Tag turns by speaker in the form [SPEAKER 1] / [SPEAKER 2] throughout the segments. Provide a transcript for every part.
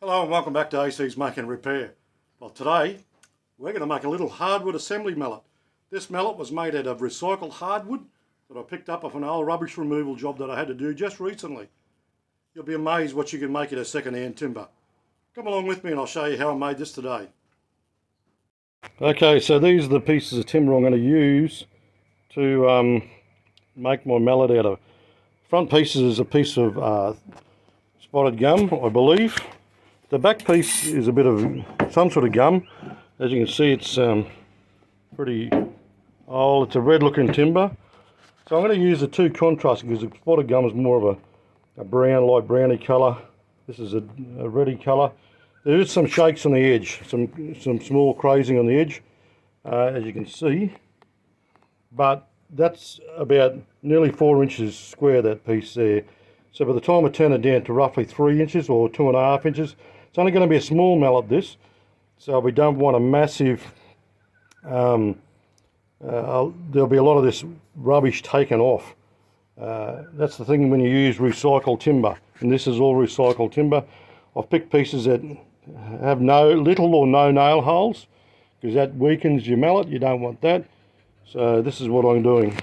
[SPEAKER 1] Hello and welcome back to AC's Make and Repair. Well, today we're going to make a little hardwood assembly mallet. This mallet was made out of recycled hardwood that I picked up off an old rubbish removal job that I had to do just recently. You'll be amazed what you can make out of second-hand timber. Come along with me and I'll show you how I made this today. Okay, so these are the pieces of timber I'm going to use to make my mallet out of. Front piece is a piece of spotted gum, I believe. The back piece is a bit of some sort of gum. As you can see, it's pretty old. It's a red looking timber. So I'm going to use the two contrasts because the spotted gum is more of a brown, light browny colour. This is a reddy colour. There is some shakes on the edge, some small crazing on the edge, as you can see. But that's about nearly 4 inches square, that piece there. So by the time I turn it down to roughly 3 inches or 2.5 inches, it's only going to be a small mallet this, so we don't want a massive, there'll be a lot of this rubbish taken off. That's the thing when you use recycled timber, and this is all recycled timber. I've picked pieces that have little or no nail holes, because that weakens your mallet. You don't want that. So this is what I'm doing.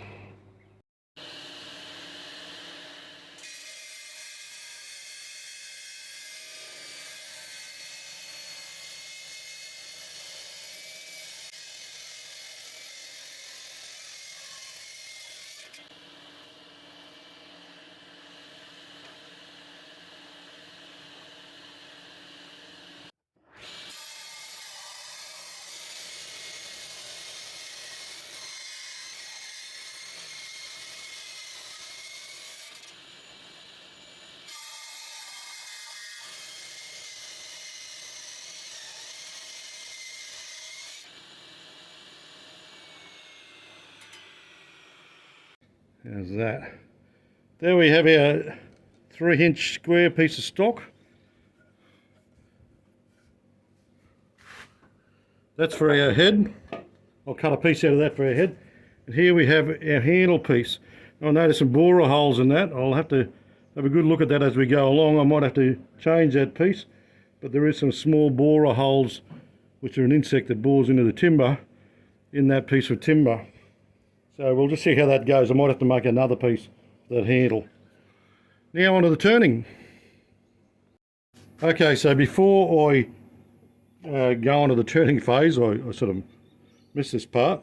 [SPEAKER 1] How's that? There we have our 3-inch square piece of stock. That's for our head. I'll cut a piece out of that for our head. And here we have our handle piece. I noticed some borer holes in that. I'll have to have a good look at that as we go along. I might have to change that piece. But there is some small borer holes, which are an insect that bores into the timber, in that piece of timber. So we'll just see how that goes. I might have to make another piece for that handle. Now onto the turning. Okay, so before I go on to the turning phase, I sort of missed this part.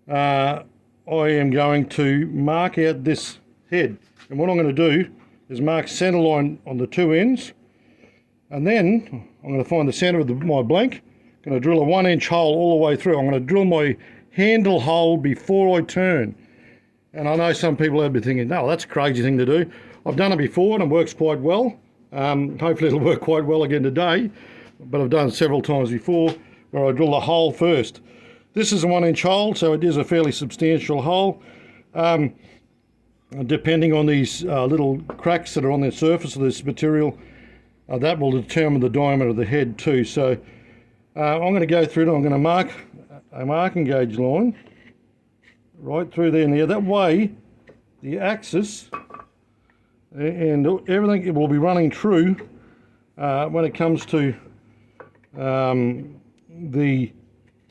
[SPEAKER 1] I am going to mark out this head, and what I'm going to do is mark centre line on the two ends, and then I'm going to find the centre of my blank. I'm going to drill a 1-inch hole all the way through. I'm going to drill my handle hole before I turn. And I know some people have been thinking, no, that's a crazy thing to do. I've done it before and it works quite well. Hopefully it'll work quite well again today, but I've done it several times before where I drill the hole first. This is a 1-inch hole, so it is a fairly substantial hole. Depending on these little cracks that are on the surface of this material, that will determine the diameter of the head too. So I'm going to go through it. I'm going to mark a marking gauge line right through there and there. That way the axis and everything, it will be running true when it comes to the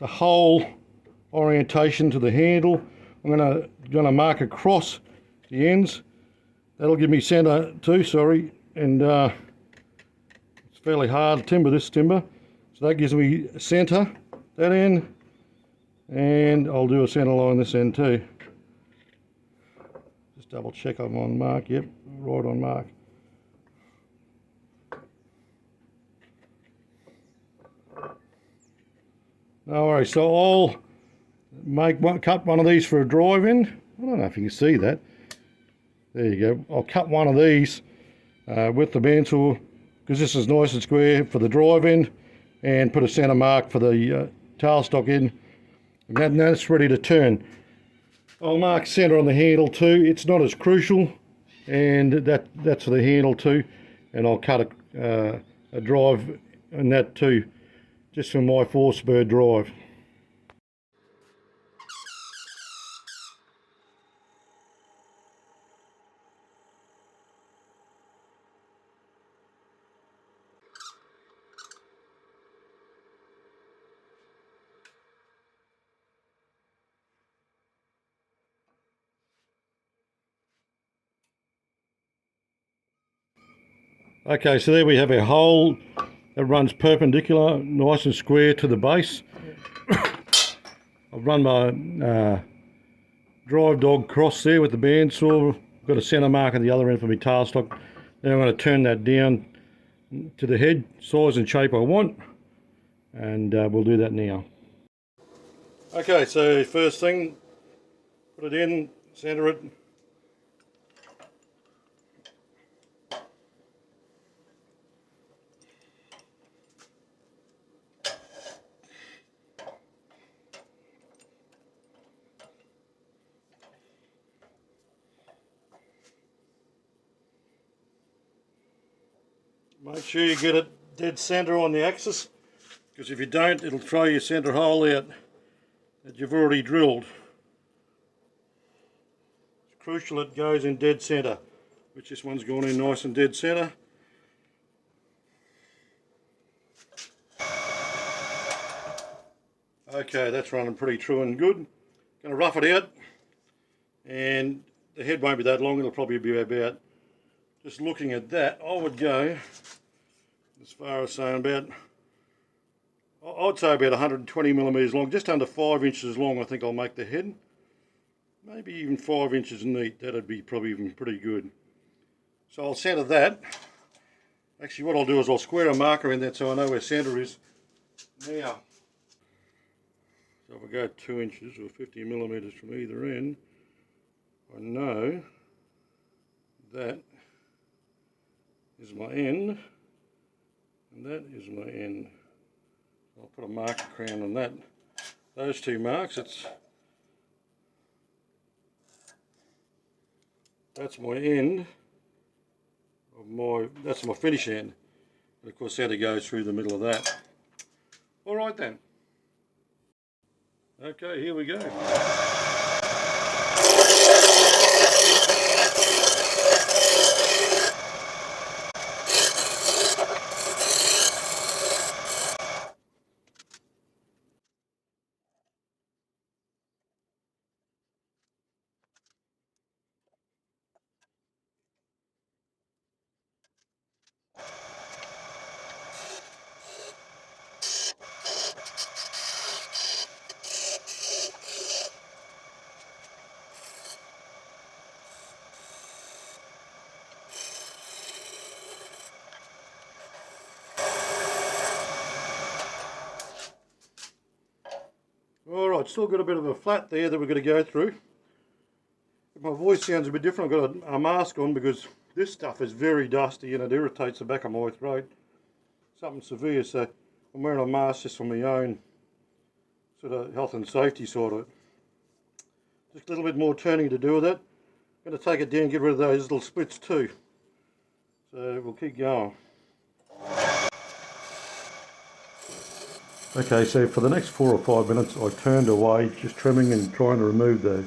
[SPEAKER 1] hole orientation to the handle. I'm going to mark across the ends. That'll give me centre too, sorry, and it's fairly hard timber, this timber, so that gives me centre, that end, and I'll do a centre line this end too. Just double check I'm on mark. Yep, right on mark. No worries, so I'll cut one of these for a drive in. I don't know if you can see that. There you go. I'll cut one of these with the bandsaw, because this is nice and square for the drive end, and put a centre mark for the tailstock end, and that's ready to turn. I'll mark centre on the handle too. It's not as crucial, and that's for the handle too, and I'll cut a drive in that too, just for my 4-spur drive. Okay, so there we have our hole that runs perpendicular, nice and square to the base. I've run my drive dog cross there with the bandsaw. Got a centre mark at the other end for my tailstock. Now I'm going to turn that down to the head size and shape I want, and we'll do that now. Okay, so first thing, put it in, centre it. Make sure you get it dead centre on the axis, because if you don't, it'll throw your centre hole out that you've already drilled. It's crucial it goes in dead centre, which this one's gone in nice and dead centre. Okay, that's running pretty true and good. Going to rough it out, and the head won't be that long, it'll probably be about, just looking at that, I would go as far as saying about, I'd say about 120 millimetres long, just under 5 inches long. I think I'll make the head. Maybe even 5 inches neat, that'd be probably even pretty good. So I'll centre that. Actually what I'll do is I'll square a marker in that so I know where centre is now. So if I go 2 inches or 50 millimetres from either end, I know that is my end and that is my end. I'll put a marker crown on that. Those two marks, that's my end of that's my finish end. And of course centre goes through the middle of that. Alright then. Okay, here we go. Alright, still got a bit of a flat there that we're going to go through. If my voice sounds a bit different, I've got a mask on because this stuff is very dusty and it irritates the back of my throat. Something severe, so I'm wearing a mask just for my own sort of health and safety side of it. Just a little bit more turning to do with it. I'm going to take it down and get rid of those little splits too. So we'll keep going. Okay, so for the next 4 or 5 minutes I turned away, just trimming and trying to remove those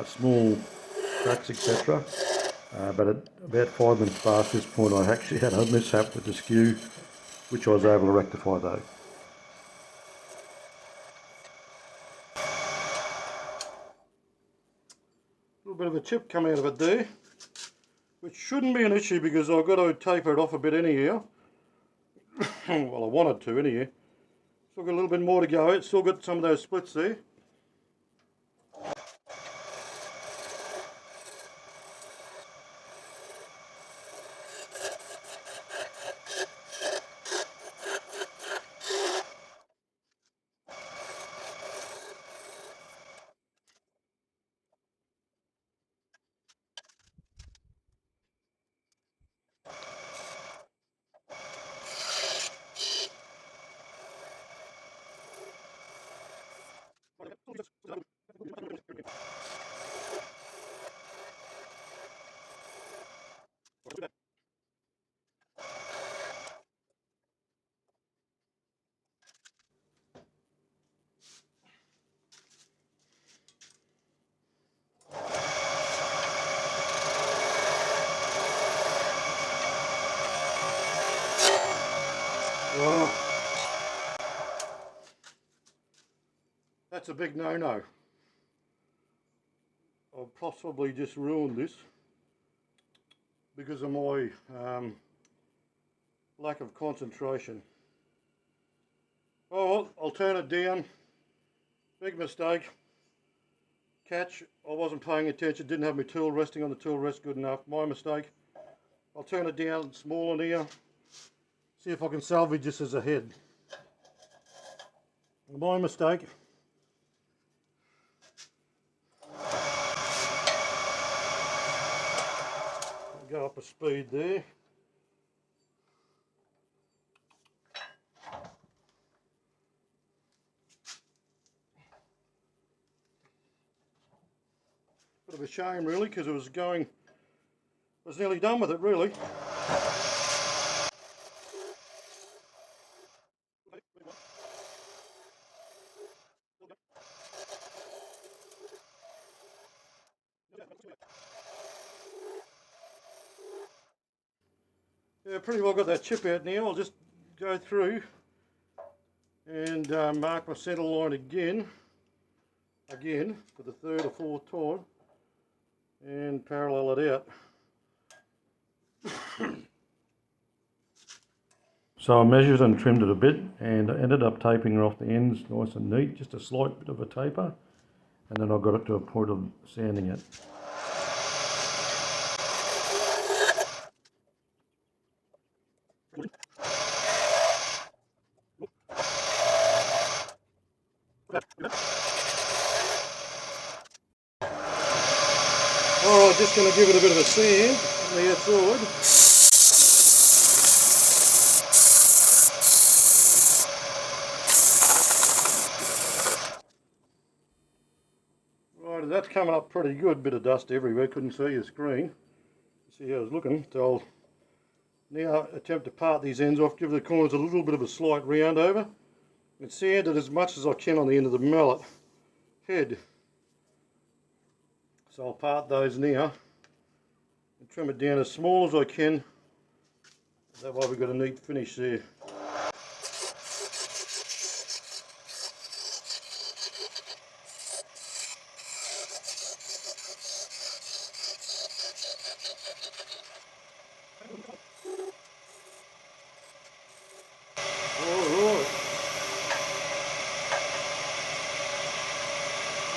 [SPEAKER 1] small cracks, etc. But at about 5 minutes past this point I actually had a mishap with the skew, which I was able to rectify though. A little bit of a chip come out of it there, which shouldn't be an issue because I've got to taper it off a bit anyhow. Well, I wanted to anyhow. Still got a little bit more to go. It's still got some of those splits there. Oh, that's a big no-no. I've possibly just ruined this because of my lack of concentration. Oh well, I'll turn it down. Big mistake. Catch, I wasn't paying attention, didn't have my tool resting on the tool rest good enough. My mistake. I'll turn it down smaller now. See if I can salvage this as a head. My mistake. Go up a speed there. Bit of a shame really, because it was going, I was nearly done with it really. Yeah, pretty well got that chip out now. I'll just go through and mark my centre line again for the third or fourth time and parallel it out. So I measured and trimmed it a bit, and I ended up taping her off the ends nice and neat, just a slight bit of a taper, and then I got it to a point of sanding it. Alright, just going to give it a bit of a sand on the outside. Right, that's coming up pretty good, bit of dust everywhere, couldn't see the screen. See how it's looking, so I'll now attempt to part these ends off, give the corners a little bit of a slight round over, and sand it as much as I can on the end of the mallet head. So I'll part those now and trim it down as small as I can. That way we've got a neat finish there. Alright.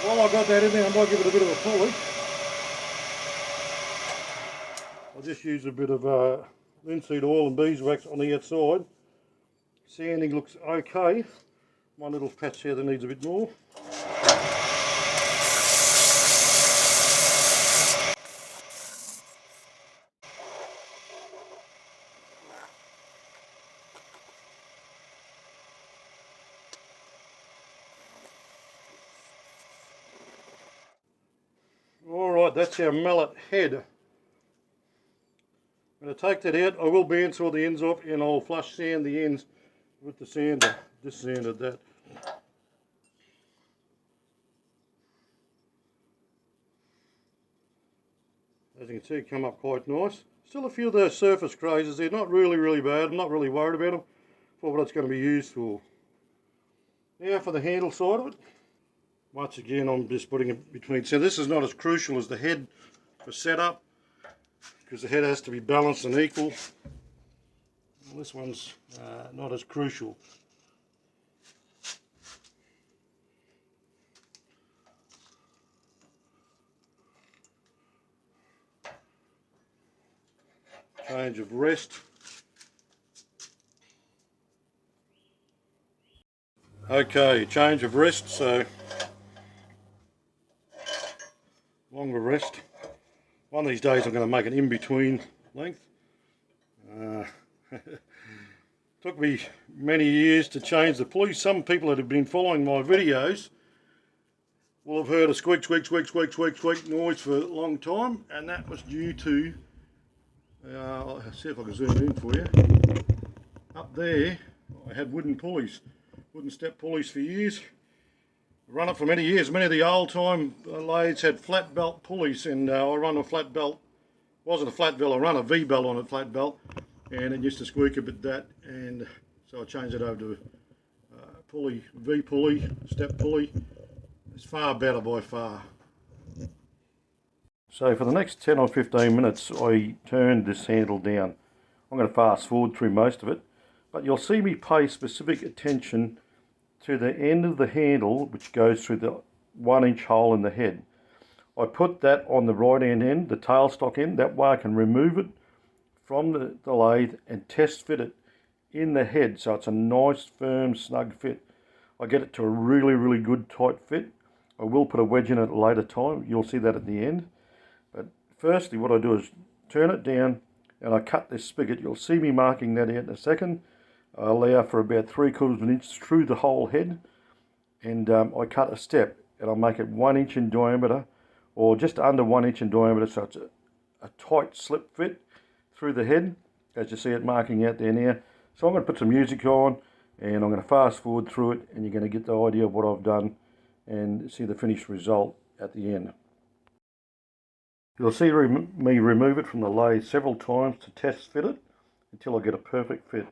[SPEAKER 1] While I got that in there, I might give it a bit of a polish. I'll just use a bit of linseed oil and beeswax on the outside. Sanding looks okay. One little patch here that needs a bit more. Alright, that's our mallet head. I'm going to take that out. I will bandsaw the ends off and I'll flush sand the ends with the sander. Just sanded that. As you can see, come up quite nice. Still a few of those surface crazes. They're not really bad. I'm not really worried about them for what it's going to be used for. Now for the handle side of it. Once again, I'm just putting it between. So this is not as crucial as the head for setup, because the head has to be balanced and equal. Well, this one's not as crucial. Change of rest. Okay, change of rest, so longer rest. One of these days I'm going to make an in-between length. Took me many years to change the pulley. Some people that have been following my videos will have heard a squeak, squeak, squeak, squeak, squeak, squeak noise for a long time, and that was due to, I'll see if I can zoom in for you. Up there, I had wooden pulleys, wooden step pulleys for years. Run it for many years. Many of the old time lathes had flat belt pulleys, and I run a flat belt. Wasn't a flat belt, I run a V belt on a flat belt, and it used to squeak a bit that, and so I changed it over to pulley, V pulley, step pulley. It's far better by far. So for the next 10 or 15 minutes I turned this handle down. I'm going to fast forward through most of it, but you'll see me pay specific attention to the end of the handle which goes through the 1-inch hole in the head. I put that on the right hand end, the tailstock end, that way I can remove it from the lathe and test fit it in the head so it's a nice firm snug fit. I get it to a really good tight fit. I will put a wedge in it at a later time, you'll see that at the end. But firstly what I do is turn it down and I cut this spigot. You'll see me marking that out in a second. I allow for about 3/4 of an inch through the whole head, and I cut a step and I'll make it 1 inch in diameter or just under 1 inch in diameter, so it's a tight slip fit through the head, as you see it marking out there now. So I'm going to put some music on and I'm going to fast forward through it, and you're going to get the idea of what I've done and see the finished result at the end. You'll see me remove it from the lathe several times to test fit it until I get a perfect fit.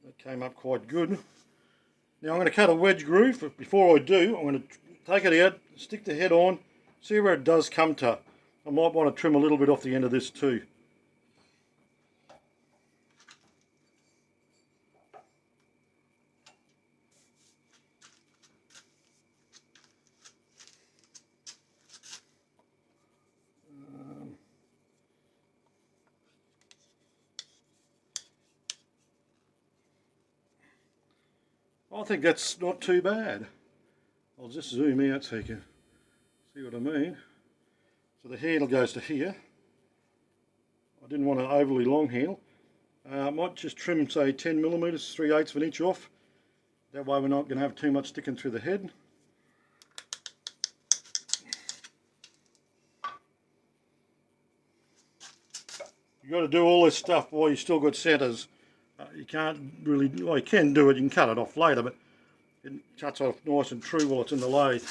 [SPEAKER 1] That came up quite good. Now I'm going to cut a wedge groove, but before I do, I'm going to take it out, stick the head on, see where it does come to. I might want to trim a little bit off the end of this too. I think that's not too bad. I'll just zoom out so you can see what I mean. So the handle goes to here. I didn't want an overly long handle. I might just trim, say, 10 millimeters, 3/8 of an inch off. That way we're not going to have too much sticking through the head. You've got to do all this stuff while you still got centres. You can't really, well, you can do it, you can cut it off later, but it cuts off nice and true while it's in the lathe.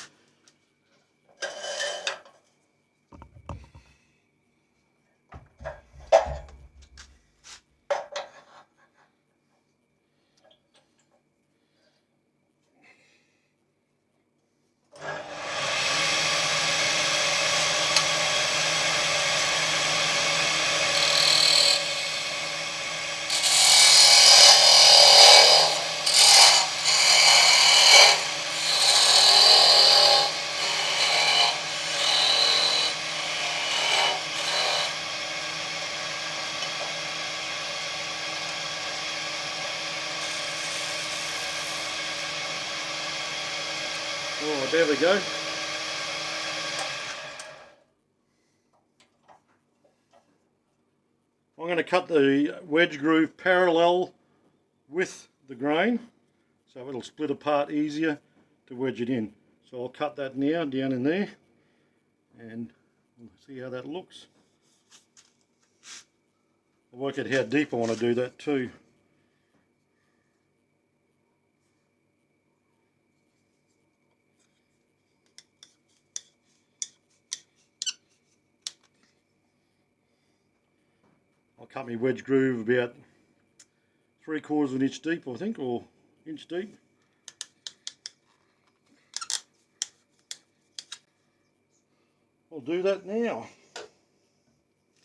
[SPEAKER 1] Oh, there we go. I'm going to cut the wedge groove parallel with the grain, so it'll split apart easier to wedge it in. So I'll cut that now down in there, and we'll see how that looks. I'll work out how deep I want to do that too. I'll cut my wedge groove about 3/4 of an inch deep, I think, or inch deep. I'll do that now.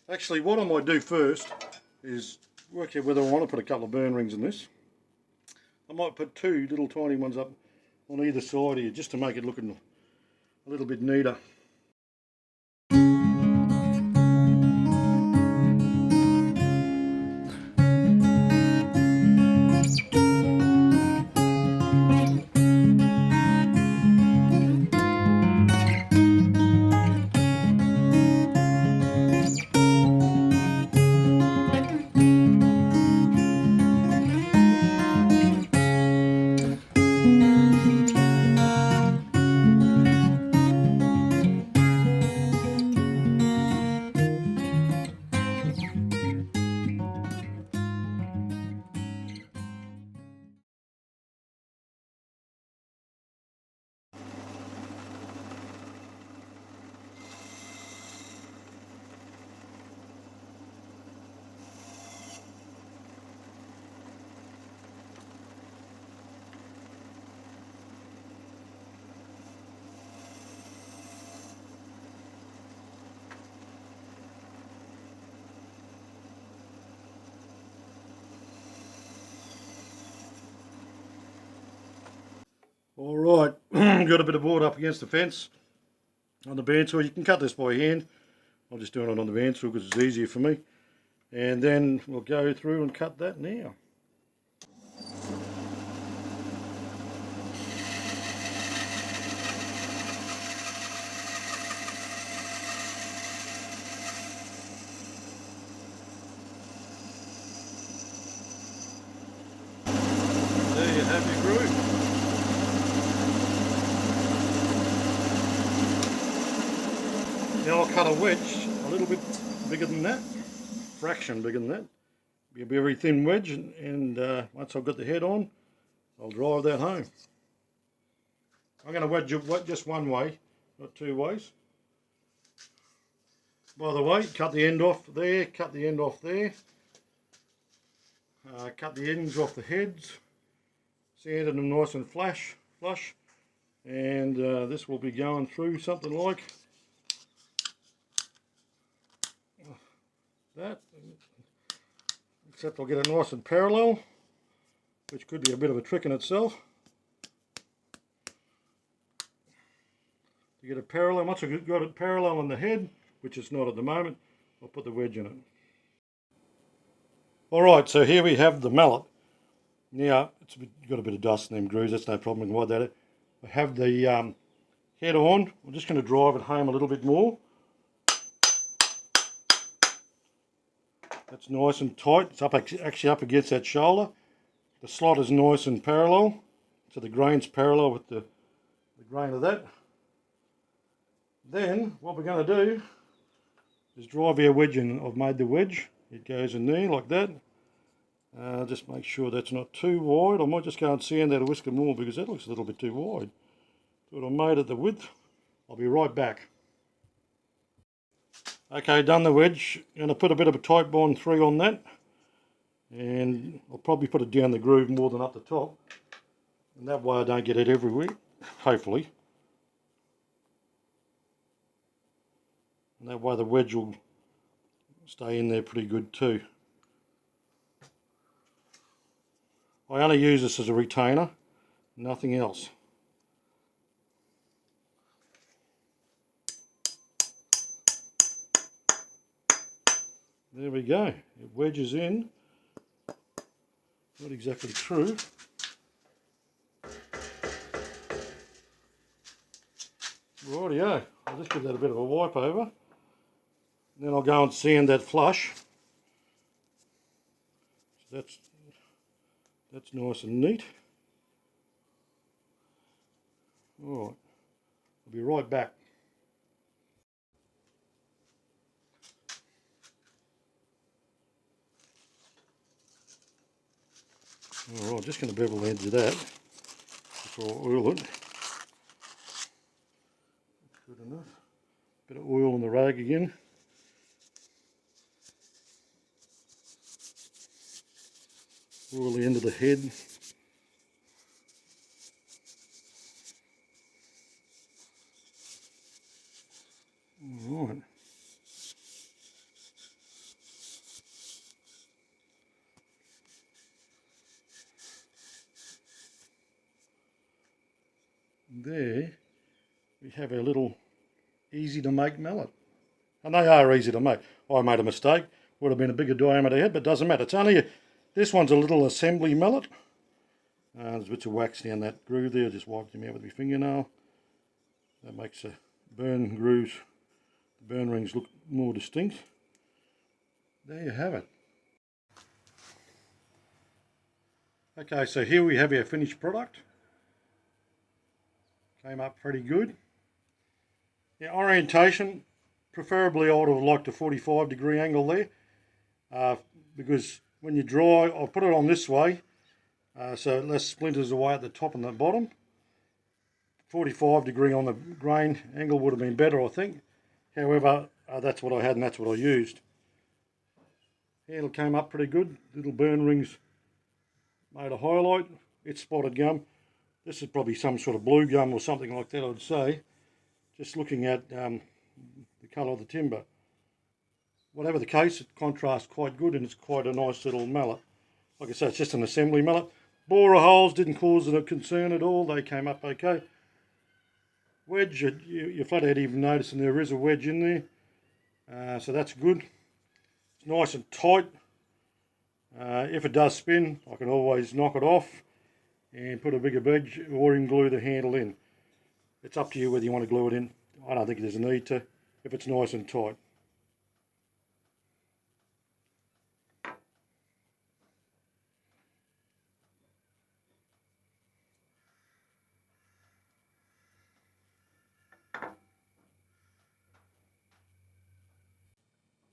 [SPEAKER 1] Actually, what I might do first is work out whether I want to put a couple of burn rings in this. I might put 2 little tiny ones up on either side here, just to make it look a little bit neater. Alright, got a bit of board up against the fence on the bandsaw. You can cut this by hand. I'm just doing it on the bandsaw because it's easier for me. And then we'll go through and cut that now. There you have your groove. Now I'll cut a wedge a little bit bigger than that, fraction bigger than that. Be a very thin wedge, and once I've got the head on, I'll drive that home. I'm going to wedge it just one way, not 2 ways. By the way, cut the end off there, cut the end off there, cut the ends off the heads, sanded them nice and flush, and this will be going through something like that, except I'll get it nice and parallel, which could be a bit of a trick in itself. To get it parallel, once I've got it parallel on the head, which it's not at the moment, I'll put the wedge in it. Alright, so here we have the mallet Now, it's got a bit of dust in them grooves, that's no problem, I can wipe that out. I have the head on, I'm just going to drive it home a little bit more. That's nice and tight, it's actually up against that shoulder. The slot is nice and parallel, so the grain's parallel with the grain of that. Then, what we're going to do is drive our wedge in. I've made the wedge, it goes in there like that. Just make sure that's not too wide. I might just go and sand that a whisker more because that looks a little bit too wide. But I made it the width. I'll be right back. Okay, done the wedge. I'm going to put a bit of a tight bond 3 on that. And I'll probably put it down the groove more than up the top. And that way I don't get it everywhere, hopefully. And that way the wedge will stay in there pretty good too. I only use this as a retainer, nothing else. There we go, it wedges in, not exactly true. Rightio, I'll just give that a bit of a wipe over. Then I'll go and sand that flush. So that's nice and neat. Alright, I'll be right back. Alright, just going to bevel the edge of that before I oil it. Good enough. Bit of oil on the rag again. Oil the end of the head. Alright. There we have our little easy to make mallet. And they are easy to make. I made a mistake. Would have been a bigger diameter head, but it doesn't matter. It's only this one's a little assembly mallet. There's bits of wax down that groove there. I just wiped them out with my fingernail. That makes the burn grooves, the burn rings look more distinct. There you have it. Okay, so here we have our finished product. Came up pretty good. The orientation, preferably I would have liked a 45-degree angle there, because when you dry, I'll put it on this way, so it less splinters away at the top and the bottom. 45-degree on the grain angle would have been better, I think. However, that's what I had and that's what I used. Handle came up pretty good. Little burn rings made a highlight. It's spotted gum. This is probably some sort of blue gum or something like that, I'd say. Just looking at the colour of the timber. Whatever the case, it contrasts quite good and it's quite a nice little mallet. Like I say, it's just an assembly mallet. Borer holes didn't cause a concern at all. They came up okay. Wedge, you're flat out even noticing there is a wedge in there. So that's good. It's nice and tight. If it does spin, I can always knock it off and put a bigger wedge or even glue the handle in. It's up to you whether you want to glue it in. I don't think there's a need to if it's nice and tight.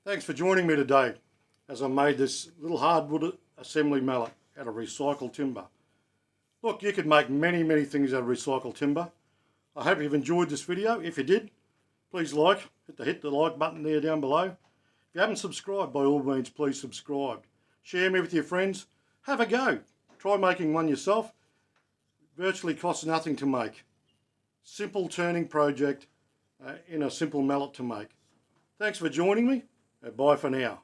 [SPEAKER 1] Thanks for joining me today as I made this little hardwood assembly mallet out of recycled timber. Look, you could make many things out of recycled timber. I hope you've enjoyed this video. If you did, please hit the like button there down below. If you haven't subscribed, by all means, please subscribe. Share me with your friends. Have a go. Try making one yourself. Virtually costs nothing to make. Simple turning project in a simple mallet to make. Thanks for joining me. Bye for now.